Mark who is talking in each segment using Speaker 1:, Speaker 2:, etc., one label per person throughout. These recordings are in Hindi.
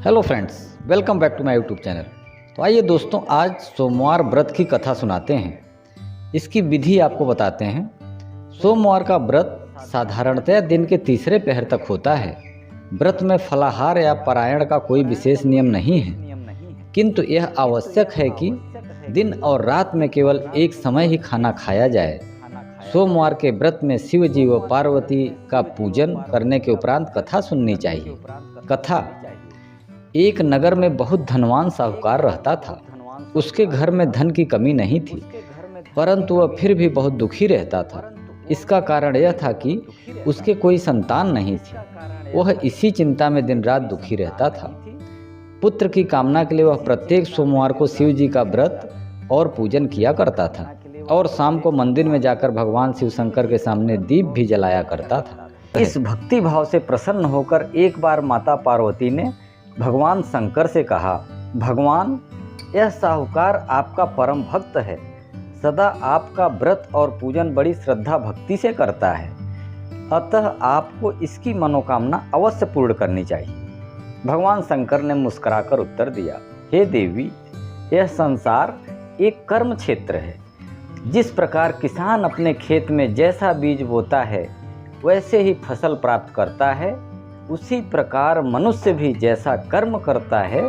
Speaker 1: Hello friends, welcome back to my YouTube channel. तो आइए दोस्तों, आज सोमवार व्रत की कथा सुनाते हैं। इसकी विधि आपको बताते हैं। सोमवार का व्रत साधारणतः दिन के तीसरे पहर तक होता है। व्रत में फलाहार या पारायण का कोई विशेष नियम नहीं है, किंतु यह आवश्यक है कि दिन और रात में केवल एक समय ही खाना खाया जाए। सोमवार के व्रत में शिव जी व पार्वती का पूजन करने के उपरांत कथा सुननी चाहिए। कथा: एक नगर में बहुत धनवान साहूकार रहता था। उसके घर में धन की कमी नहीं थी, परंतु वह फिर भी बहुत दुखी रहता था। इसका कारण यह था कि उसके कोई संतान नहीं थी। वह इसी चिंता में दिन रात दुखी रहता था। पुत्र की कामना के लिए वह प्रत्येक सोमवार को शिव जी का व्रत और पूजन किया करता था और शाम को मंदिर में जाकर भगवान शिव शंकर के सामने दीप भी जलाया करता था। इस भक्ति भाव से प्रसन्न होकर एक बार माता पार्वती ने भगवान शंकर से कहा, भगवान, यह साहूकार आपका परम भक्त है, सदा आपका व्रत और पूजन बड़ी श्रद्धा भक्ति से करता है, अतः आपको इसकी मनोकामना अवश्य पूर्ण करनी चाहिए। भगवान शंकर ने मुस्कुराकर उत्तर दिया, हे देवी, यह संसार एक कर्म क्षेत्र है। जिस प्रकार किसान अपने खेत में जैसा बीज बोता है वैसे ही फसल प्राप्त करता है, उसी प्रकार मनुष्य भी जैसा कर्म करता है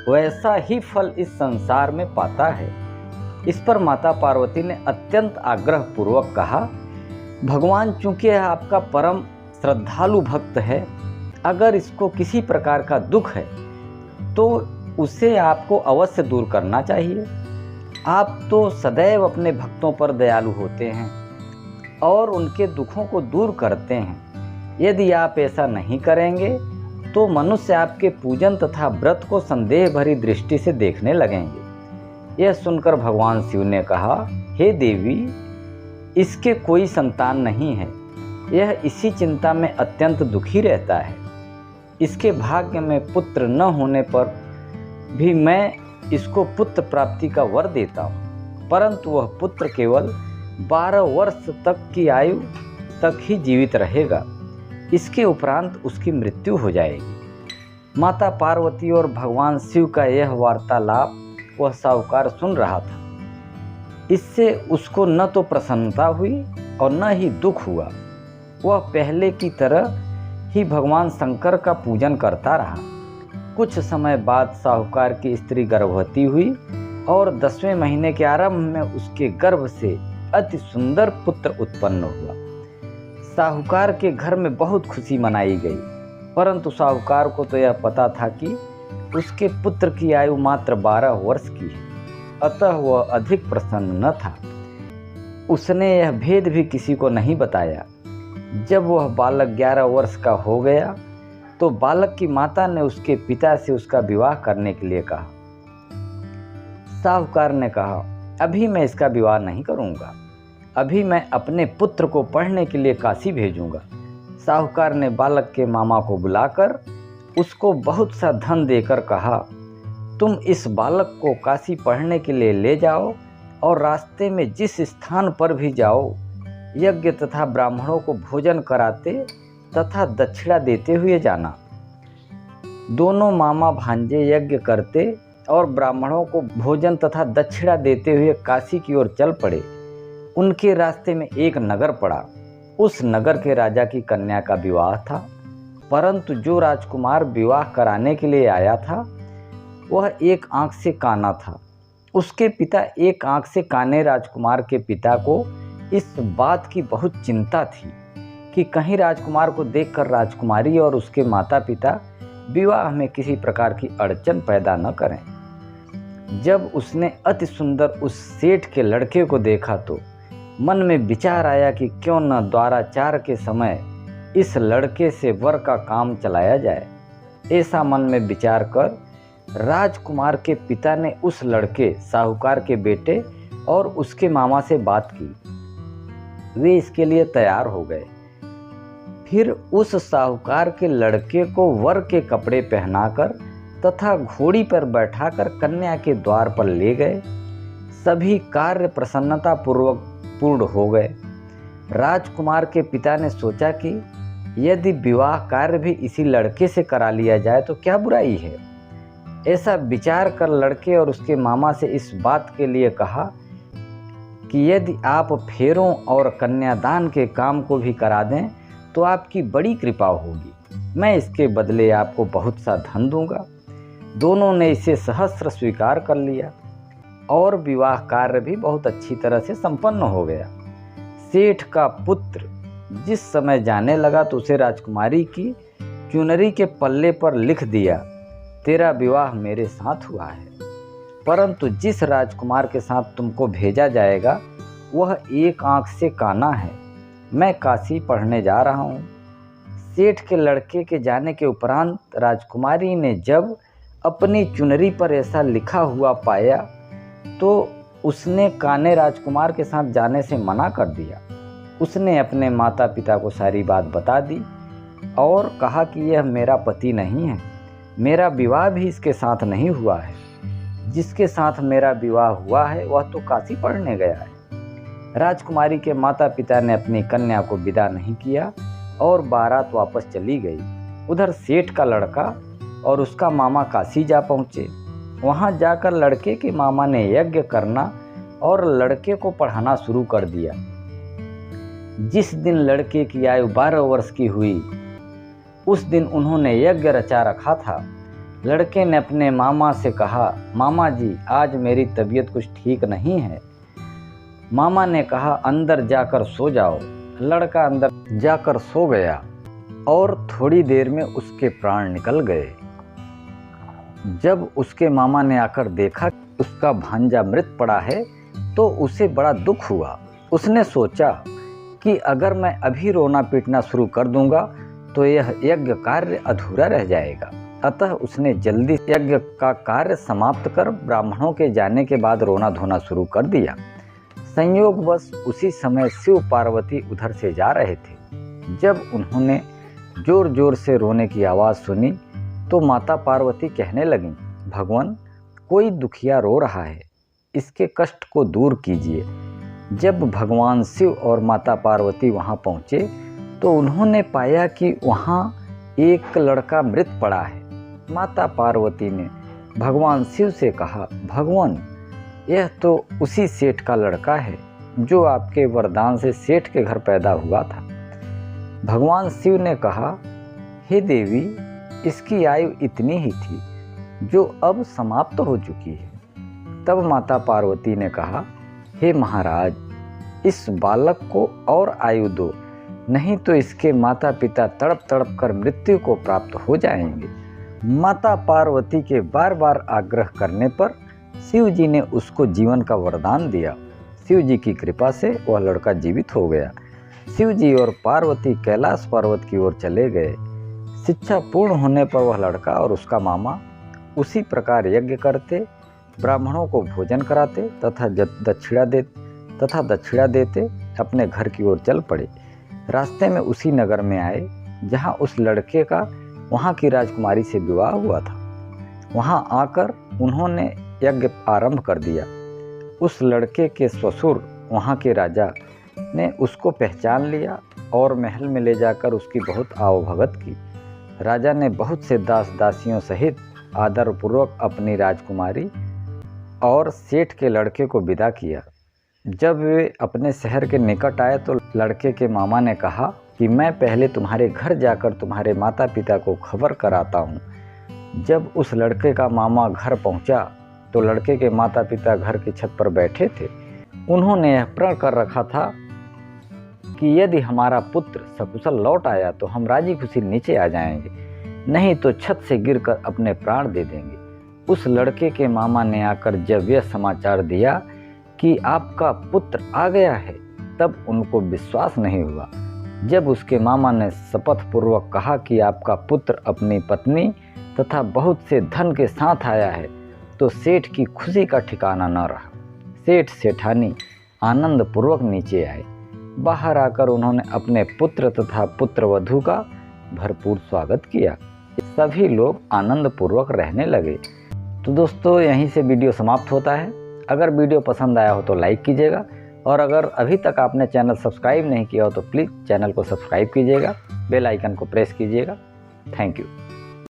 Speaker 1: वैसा ही फल इस संसार में पाता है। इस पर माता पार्वती ने अत्यंत आग्रह पूर्वक कहा, भगवान, चूंकि यह आपका परम श्रद्धालु भक्त है, अगर इसको किसी प्रकार का दुख है तो उसे आपको अवश्य दूर करना चाहिए। आप तो सदैव अपने भक्तों पर दयालु होते हैं और उनके दुखों को दूर करते हैं। यदि आप ऐसा नहीं करेंगे तो मनुष्य आपके पूजन तथा व्रत को संदेह भरी दृष्टि से देखने लगेंगे। यह सुनकर भगवान शिव ने कहा, हे देवी, इसके कोई संतान नहीं है। यह इसी चिंता में अत्यंत दुखी रहता है। इसके भाग्य में पुत्र न होने पर भी मैं इसको पुत्र प्राप्ति का वर देता हूँ, परंतु वह पुत्र केवल 12 वर्ष तक की आयु तक ही जीवित रहेगा। इसके उपरांत उसकी मृत्यु हो जाएगी। माता पार्वती और भगवान शिव का यह वार्तालाप वह साहूकार सुन रहा था। इससे उसको न तो प्रसन्नता हुई और न ही दुख हुआ। वह पहले की तरह ही भगवान शंकर का पूजन करता रहा। कुछ समय बाद साहूकार की स्त्री गर्भवती हुई और 10वें महीने के आरंभ में उसके गर्भ से अति सुंदर पुत्र उत्पन्न हुआ। साहूकार के घर में बहुत खुशी मनाई गई, परंतु साहूकार को तो यह पता था कि उसके पुत्र की आयु मात्र 12 वर्ष की है, अतः वह अधिक प्रसन्न न था। उसने यह भेद भी किसी को नहीं बताया। जब वह बालक 11 वर्ष का हो गया तो बालक की माता ने उसके पिता से उसका विवाह करने के लिए कहा। साहूकार ने कहा, अभी मैं इसका विवाह नहीं करूँगा, अभी मैं अपने पुत्र को पढ़ने के लिए काशी भेजूंगा। साहूकार ने बालक के मामा को बुलाकर उसको बहुत सा धन देकर कहा, तुम इस बालक को काशी पढ़ने के लिए ले जाओ और रास्ते में जिस स्थान पर भी जाओ यज्ञ तथा ब्राह्मणों को भोजन कराते तथा दक्षिणा देते हुए जाना। दोनों मामा भांजे यज्ञ करते और ब्राह्मणों को भोजन तथा दक्षिणा देते हुए काशी की ओर चल पड़े। उनके रास्ते में एक नगर पड़ा। उस नगर के राजा की कन्या का विवाह था, परंतु जो राजकुमार विवाह कराने के लिए आया था वह एक आंख से काना था। उसके पिता एक आंख से काने राजकुमार के पिता को इस बात की बहुत चिंता थी कि कहीं राजकुमार को देखकर राजकुमारी और उसके माता पिता विवाह में किसी प्रकार की अड़चन पैदा न करें। जब उसने अति सुंदर उस सेठ के लड़के को देखा तो मन में विचार आया कि क्यों न द्वाराचार के समय इस लड़के से वर का काम चलाया जाए। ऐसा मन में विचार कर राजकुमार के पिता ने उस लड़के साहूकार के बेटे और उसके मामा से बात की। वे इसके लिए तैयार हो गए। फिर उस साहूकार के लड़के को वर के कपड़े पहनाकर तथा घोड़ी पर बैठाकर कन्या के द्वार पर ले गए। सभी कार्य प्रसन्नता पूर्वक पूर्ण हो गए। राजकुमार के पिता ने सोचा कि यदि विवाह कार्य भी इसी लड़के से करा लिया जाए तो क्या बुराई है। ऐसा विचार कर लड़के और उसके मामा से इस बात के लिए कहा कि यदि आप फेरों और कन्यादान के काम को भी करा दें तो आपकी बड़ी कृपा होगी, मैं इसके बदले आपको बहुत सा धन दूंगा। दोनों ने इसे सहस्र स्वीकार कर लिया और विवाह कार्य भी बहुत अच्छी तरह से संपन्न हो गया। सेठ का पुत्र जिस समय जाने लगा तो उसे राजकुमारी की चुनरी के पल्ले पर लिख दिया, तेरा विवाह मेरे साथ हुआ है, परंतु जिस राजकुमार के साथ तुमको भेजा जाएगा वह एक आंख से काना है। मैं काशी पढ़ने जा रहा हूँ। सेठ के लड़के के जाने के उपरांत राजकुमारी ने जब अपनी चुनरी पर ऐसा लिखा हुआ पाया तो उसने काने राजकुमार के साथ जाने से मना कर दिया। उसने अपने माता पिता को सारी बात बता दी और कहा कि यह मेरा पति नहीं है, मेरा विवाह भी इसके साथ नहीं हुआ है। जिसके साथ मेरा विवाह हुआ है वह तो काशी पढ़ने गया है। राजकुमारी के माता पिता ने अपनी कन्या को विदा नहीं किया और बारात वापस चली गई। उधर सेठ का लड़का और उसका मामा काशी जा पहुँचे। वहाँ जाकर लड़के के मामा ने यज्ञ करना और लड़के को पढ़ाना शुरू कर दिया। जिस दिन लड़के की आयु 12 वर्ष की हुई उस दिन उन्होंने यज्ञ रचा रखा था। लड़के ने अपने मामा से कहा, मामा जी आज मेरी तबीयत कुछ ठीक नहीं है। मामा ने कहा, अंदर जाकर सो जाओ। लड़का अंदर जाकर सो गया और थोड़ी देर में उसके प्राण निकल गए। जब उसके मामा ने आकर देखा उसका भांजा मृत पड़ा है तो उसे बड़ा दुख हुआ। उसने सोचा कि अगर मैं अभी रोना पीटना शुरू कर दूंगा तो यह यज्ञ कार्य अधूरा रह जाएगा। अतः उसने जल्दी यज्ञ का कार्य समाप्त कर ब्राह्मणों के जाने के बाद रोना धोना शुरू कर दिया। संयोगवश उसी समय शिव पार्वती उधर से जा रहे थे। जब उन्होंने जोर जोर से रोने की आवाज़ सुनी तो माता पार्वती कहने लगीं, भगवान कोई दुखिया रो रहा है, इसके कष्ट को दूर कीजिए। जब भगवान शिव और माता पार्वती वहाँ पहुँचे तो उन्होंने पाया कि वहाँ एक लड़का मृत पड़ा है। माता पार्वती ने भगवान शिव से कहा, भगवान यह तो उसी सेठ का लड़का है जो आपके वरदान से सेठ के घर पैदा हुआ था। भगवान शिव ने कहा, हे देवी इसकी आयु इतनी ही थी जो अब समाप्त हो चुकी है। तब माता पार्वती ने कहा, हे महाराज इस बालक को और आयु दो, नहीं तो इसके माता पिता तड़प तड़प कर मृत्यु को प्राप्त हो जाएंगे। माता पार्वती के बार बार आग्रह करने पर शिव जी ने उसको जीवन का वरदान दिया। शिव जी की कृपा से वह लड़का जीवित हो गया। शिव जी और पार्वती कैलाश पर्वत की ओर चले गए। शिक्षा पूर्ण होने पर वह लड़का और उसका मामा उसी प्रकार यज्ञ करते, ब्राह्मणों को भोजन कराते तथा दक्षिणा देते अपने घर की ओर चल पड़े। रास्ते में उसी नगर में आए जहाँ उस लड़के का वहाँ की राजकुमारी से विवाह हुआ था। वहाँ आकर उन्होंने यज्ञ आरंभ कर दिया। उस लड़के के ससुर वहाँ के राजा ने उसको पहचान लिया और महल में ले जाकर उसकी बहुत आवभगत की। राजा ने बहुत से दास दासियों सहित आदरपूर्वक अपनी राजकुमारी और सेठ के लड़के को विदा किया। जब वे अपने शहर के निकट आए तो लड़के के मामा ने कहा कि मैं पहले तुम्हारे घर जाकर तुम्हारे माता पिता को खबर कराता हूँ। जब उस लड़के का मामा घर पहुँचा तो लड़के के माता पिता घर की छत पर बैठे थे। उन्होंने यह प्रण कर रखा था कि यदि हमारा पुत्र सकुशल लौट आया तो हम राजी खुशी नीचे आ जाएंगे, नहीं तो छत से गिरकर अपने प्राण दे देंगे। उस लड़के के मामा ने आकर जब यह समाचार दिया कि आपका पुत्र आ गया है तब उनको विश्वास नहीं हुआ। जब उसके मामा ने शपथ पूर्वक कहा कि आपका पुत्र अपनी पत्नी तथा बहुत से धन के साथ आया है तो सेठ की खुशी का ठिकाना न रहा। सेठ सेठानी आनंद पूर्वक नीचे आए। बाहर आकर उन्होंने अपने पुत्र तथा पुत्रवधू का भरपूर स्वागत किया। सभी लोग आनंद पूर्वक रहने लगे। तो दोस्तों यहीं से वीडियो समाप्त होता है। अगर वीडियो पसंद आया हो तो लाइक कीजिएगा और अगर अभी तक आपने चैनल सब्सक्राइब नहीं किया हो तो प्लीज़ चैनल को सब्सक्राइब कीजिएगा, बेल आइकन को प्रेस कीजिएगा। Thank you.